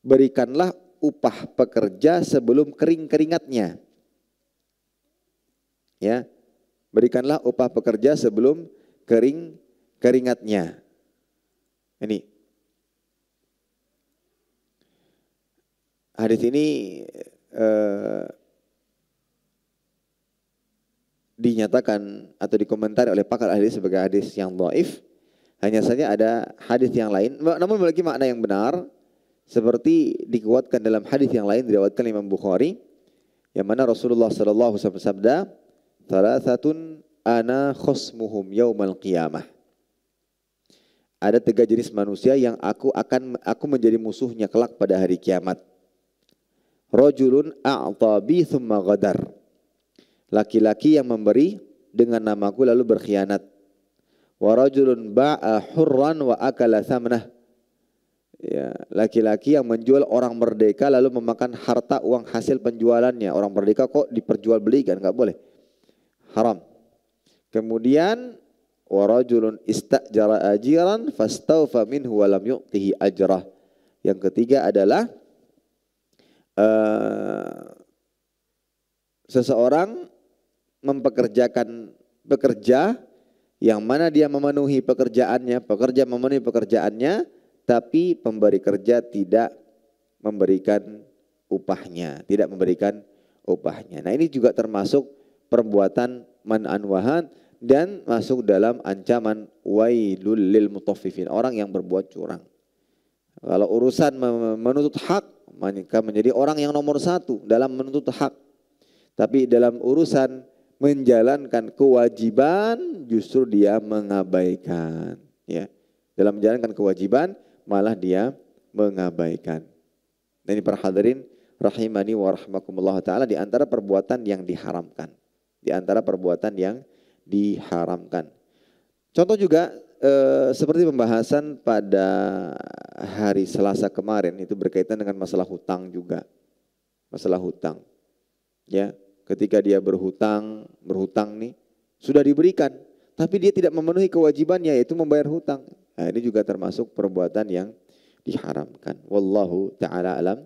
Berikanlah upah pekerja sebelum kering keringatnya. Ya. Berikanlah upah pekerja sebelum kering keringatnya. Ini hadis ini dinyatakan atau dikomentari oleh pakar hadis sebagai hadis yang dhaif. Hanya saja ada hadis yang lain, namun memiliki makna yang benar, seperti dikuatkan dalam hadis yang lain diriwayatkan Imam Bukhari, yang mana Rasulullah sallallahu alaihi wasallam bersabda, "Thalathatun ana khosmuhum yaumal qiyamah." Ada 3 jenis manusia yang aku menjadi musuhnya kelak pada hari kiamat. Rajulun a'ta bi thumma ghadar. Laki-laki yang memberi dengan namaku lalu berkhianat. Wa rajulun ba'a hurran wa akala thamnah. Ya, laki-laki yang menjual orang merdeka lalu memakan harta uang hasil penjualannya. Orang merdeka kok diperjualbelikan, enggak boleh. Haram. Kemudian wa rajulun istajara ajiran fastawfa minhu wa lam yu'tihi ajrah. Yang ketiga adalah seseorang mempekerjakan pekerja yang mana dia memenuhi pekerjaannya, pekerja memenuhi pekerjaannya, tapi pemberi kerja tidak memberikan upahnya, tidak memberikan upahnya. Nah, ini juga termasuk perbuatan man'an wahan dan masuk dalam ancaman wailul lil mutaffifin, orang yang berbuat curang. Kalau urusan menuntut hak, maka menjadi orang yang nomor 1 dalam menuntut hak. Tapi dalam urusan menjalankan kewajiban justru dia mengabaikan. Ya. Dalam menjalankan kewajiban malah dia mengabaikan. Dan ini para hadirin rahimani wa rahimakumullah ta'ala, di antara perbuatan yang diharamkan. Di antara perbuatan yang diharamkan. Contoh juga seperti pembahasan pada hari Selasa kemarin, itu berkaitan dengan masalah hutang juga. Masalah hutang. Ya, ketika dia berhutang nih, sudah diberikan, tapi dia tidak memenuhi kewajibannya, yaitu membayar hutang. Nah, ini juga termasuk perbuatan yang diharamkan. Wallahu ta'ala alam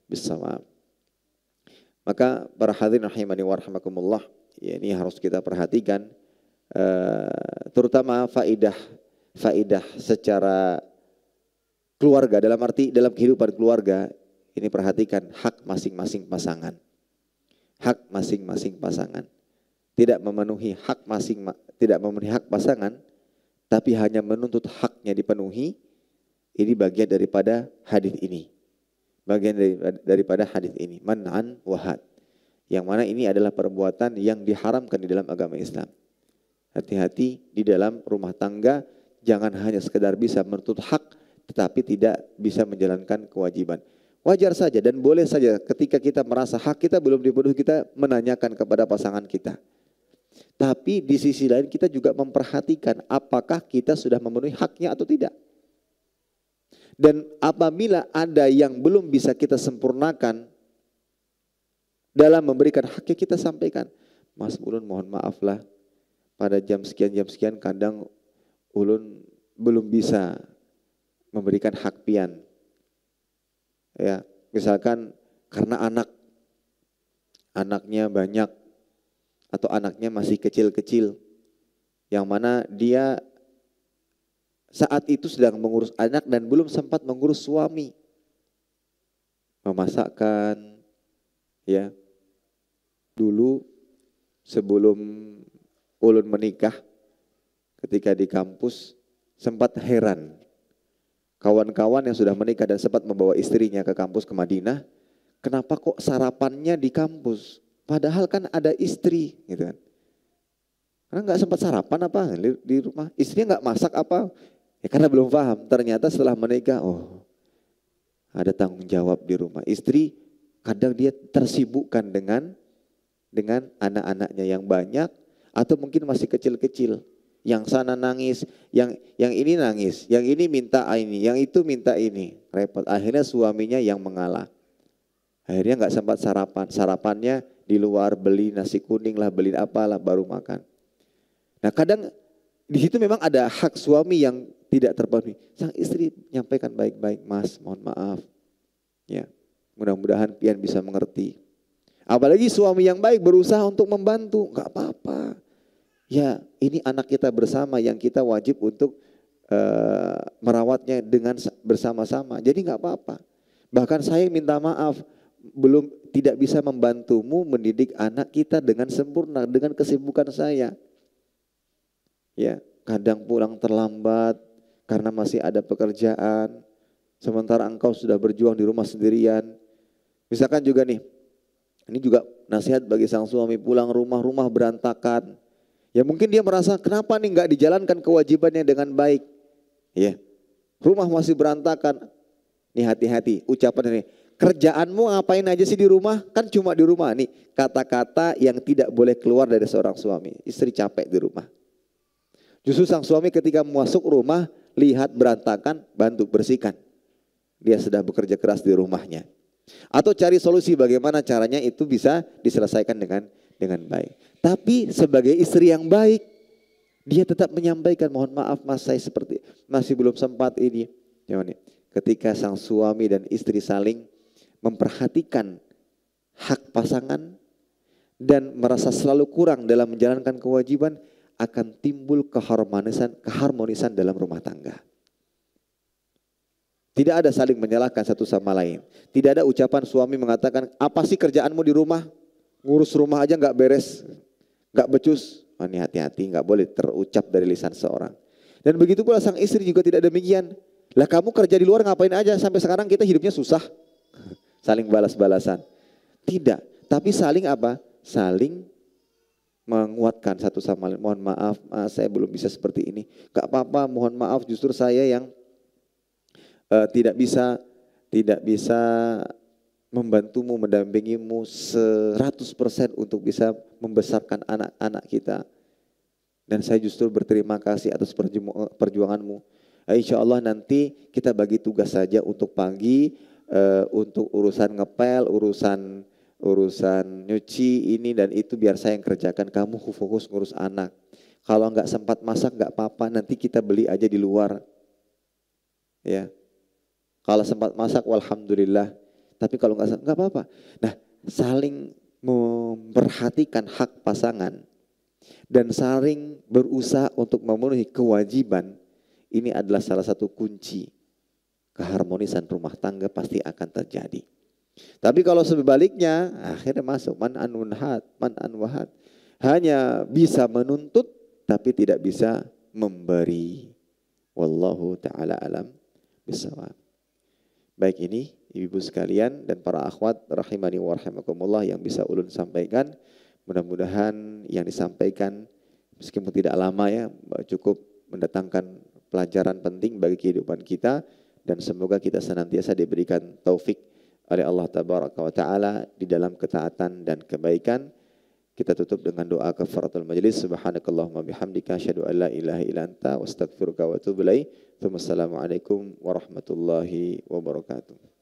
bissawab. Maka para hadirin rahimani wa rahimakumullah, ya, ini harus kita perhatikan, terutama faidah secara keluarga, dalam arti dalam kehidupan keluarga. Ini perhatikan hak masing-masing pasangan. Hak masing-masing pasangan. Tidak memenuhi hak pasangan, tapi hanya menuntut haknya dipenuhi. Ini bagian daripada hadis ini. Bagian daripada hadis ini. Man'an wahad. Yang mana ini adalah perbuatan yang diharamkan di dalam agama Islam. Hati-hati di dalam rumah tangga, jangan hanya sekedar bisa menuntut hak, tetapi tidak bisa menjalankan kewajiban. Wajar saja dan boleh saja ketika kita merasa hak kita belum dipenuhi, kita menanyakan kepada pasangan kita. Tapi di sisi lain kita juga memperhatikan apakah kita sudah memenuhi haknya atau tidak. Dan apabila ada yang belum bisa kita sempurnakan dalam memberikan haknya, kita sampaikan, Mas Ulun mohon maaf lah, pada jam sekian kadang Ulun belum bisa memberikan hak pian. Ya, misalkan karena anaknya banyak atau anaknya masih kecil-kecil, yang mana dia saat itu sedang mengurus anak dan belum sempat mengurus suami, memasakkan, ya. Dulu sebelum Ulun menikah, ketika di kampus sempat heran. Kawan-kawan yang sudah menikah dan sempat membawa istrinya ke kampus ke Madinah, kenapa kok sarapannya di kampus? Padahal kan ada istri, gitu kan? Karena nggak sempat sarapan apa di rumah, istrinya nggak masak apa? Ya karena belum paham. Ternyata setelah menikah, oh ada tanggung jawab di rumah. Istri kadang dia tersibukkan dengan anak-anaknya yang banyak, atau mungkin masih kecil-kecil. Yang sana nangis, yang ini nangis, yang ini minta ini, yang itu minta ini. Repot. Akhirnya suaminya yang mengalah. Akhirnya nggak sempat sarapan. Sarapannya di luar, beli nasi kuning lah, beli apalah, baru makan. Nah kadang di situ memang ada hak suami yang tidak terpenuhi. Sang istri nyampaikan baik-baik, Mas mohon maaf. Ya, mudah-mudahan pian bisa mengerti. Apalagi suami yang baik berusaha untuk membantu, nggak apa-apa. Ya ini anak kita bersama yang kita wajib untuk merawatnya dengan bersama-sama. Jadi nggak apa-apa. Bahkan saya minta maaf, tidak bisa membantumu mendidik anak kita dengan sempurna dengan kesibukan saya. Ya, kadang pulang terlambat karena masih ada pekerjaan, sementara engkau sudah berjuang di rumah sendirian. Misalkan juga nih, ini juga nasihat bagi sang suami, pulang rumah berantakan. Ya mungkin dia merasa kenapa nih nggak dijalankan kewajibannya dengan baik. Ya, rumah masih berantakan. Nih hati-hati ucapan ini. Kerjaanmu ngapain aja sih di rumah? Kan cuma di rumah. Nih kata-kata yang tidak boleh keluar dari seorang suami. Istri capek di rumah. Justru sang suami ketika masuk rumah lihat berantakan, bantu bersihkan. Dia sudah bekerja keras di rumahnya. Atau cari solusi bagaimana caranya itu bisa diselesaikan dengan baik. Tapi sebagai istri yang baik, dia tetap menyampaikan, mohon maaf Mas, saya seperti masih belum sempat ini. Ketika sang suami dan istri saling memperhatikan hak pasangan dan merasa selalu kurang dalam menjalankan kewajiban, akan timbul keharmonisan dalam rumah tangga. Tidak ada saling menyalahkan satu sama lain. Tidak ada ucapan suami mengatakan, apa sih kerjaanmu di rumah? Ngurus rumah aja nggak beres, nggak becus. Oh, ini hati-hati, nggak boleh terucap dari lisan seorang. Dan begitu pula sang istri juga tidak demikian. Lah kamu kerja di luar ngapain aja sampai sekarang kita hidupnya susah. Saling balas-balasan. Tidak, tapi saling apa? Saling menguatkan satu sama lain. Mohon maaf, saya belum bisa seperti ini. Gak apa-apa, mohon maaf justru saya yang tidak bisa membantumu, mendampingimu 100% untuk bisa membesarkan anak-anak kita. Dan saya justru berterima kasih atas perjuanganmu. Insya Allah nanti kita bagi tugas saja untuk pagi, untuk urusan ngepel, urusan nyuci ini dan itu biar saya yang kerjakan. Kamu fokus ngurus anak. Kalau nggak sempat masak nggak apa-apa, nanti kita beli aja di luar. Ya, kalau sempat masak, walhamdulillah. Tapi kalau nggak apa-apa. Nah, saling memperhatikan hak pasangan dan saling berusaha untuk memenuhi kewajiban, ini adalah salah satu kunci keharmonisan rumah tangga pasti akan terjadi. Tapi kalau sebaliknya, akhirnya masuk man anwahat, hanya bisa menuntut tapi tidak bisa memberi. Wallahu ta'ala alam bisawab. Baik, ini ibu-ibu sekalian dan para akhwat rahimani wa rahimakumullah yang bisa ulun sampaikan. Mudah-mudahan yang disampaikan meskipun tidak lama ya, cukup mendatangkan pelajaran penting bagi kehidupan kita dan semoga kita senantiasa diberikan taufik oleh Allah tabaraka wa taala di dalam ketaatan dan kebaikan. Kita tutup dengan doa kafaratul majlis. Subhanakallahumma bihamdika asyhadu an la ilaha illa anta wa astaghfiruka wa atubu ilaik. Wassalamualaikum warahmatullahi wabarakatuh.